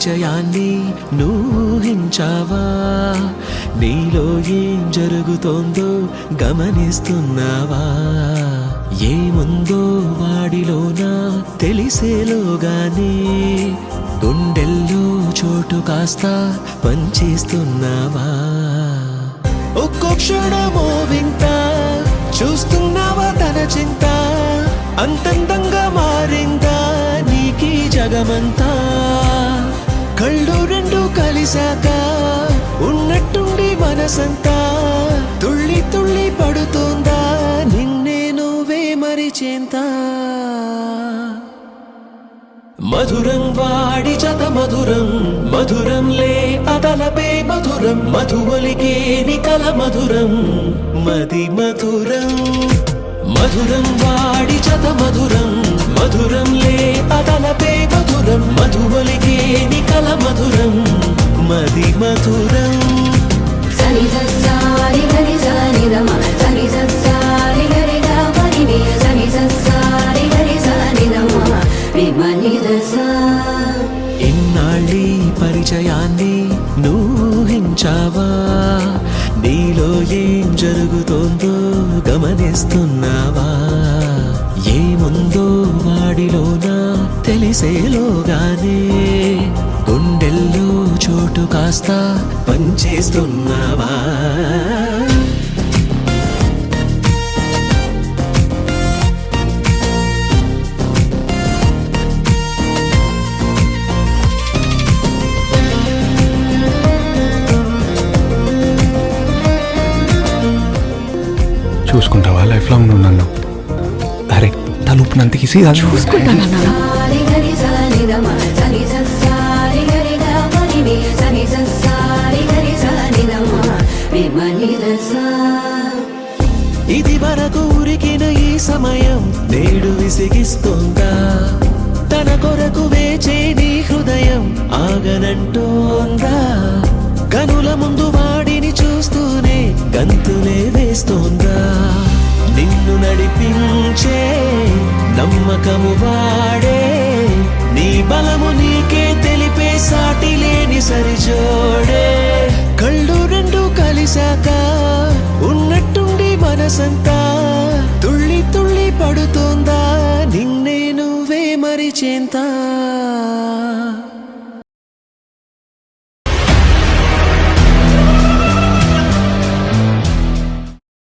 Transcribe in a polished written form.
పరిచయాన్ని నూహించావా? నీలో ఏం జరుగుతోందో గమనిస్తున్నావా? ఏముందో వాడిలోన తెలిసేలోగానే గుండెల్లో చోటు కాస్త పంచేస్తున్నావా? ఒక్కో క్షణమో వింత చూస్తున్నావా తన చింత? అంతందంగా మారిందా నీకీ జగమంతా? కళ్ళు రెండు కలిసాక ఉన్నట్టుండి మనసంతా తుళ్ళి తుళ్ళి పడుతుందా నిన్నే నువ్వే మరిచేంత? మధురం వాడి జత మధురం, మధురంలే అతలపే మధురం, మధువలికే నికల మధురం, మది మధురం. మధురం వాడి జత మధురం, మధురంలే అతలపే మధురం, మధువలికే నికల మధురం, మది మధురం. సని సని గరి సని రమ సని సని గరి గరి ని సని సని గరి సని రమ విమని దస. ఇన్నాళ్ళీ పరిచయాన్ని నూహించావా? నీలో ఏం జరుగుతోందో గమనిస్తున్నావా? ఏముందో వాడిలోన తెలిసేలోగానే గుండెల్లో చోటు కాస్త పంచేస్తున్నావా? చూసుకుంటావా లైఫ్ లాంగ్ నువ్వు నన్ను? అరే తలుపునంత తీసి చూసుకుంటాను. ఇది వరకు ఉరికిన ఈ సమయం నేడు విసిగిస్తోందా? తన కొరకు వేచే నీ హృదయం ఆగనంటోందా? కనుల ముందు వాడిని చూస్తూనే గంతులే వేస్తోందా? నిన్ను నడిపించే నమ్మకము వాడే, నీ బలము నీకే తెలిపే సాటి లేని సరిజోడే. కళ్ళు రెండు కలిసాక ఉన్నట్టుండి మనసంతా తుళ్ళి తుళ్ళి పడుతోందా నిన్నే నువ్వే మరిచేంత?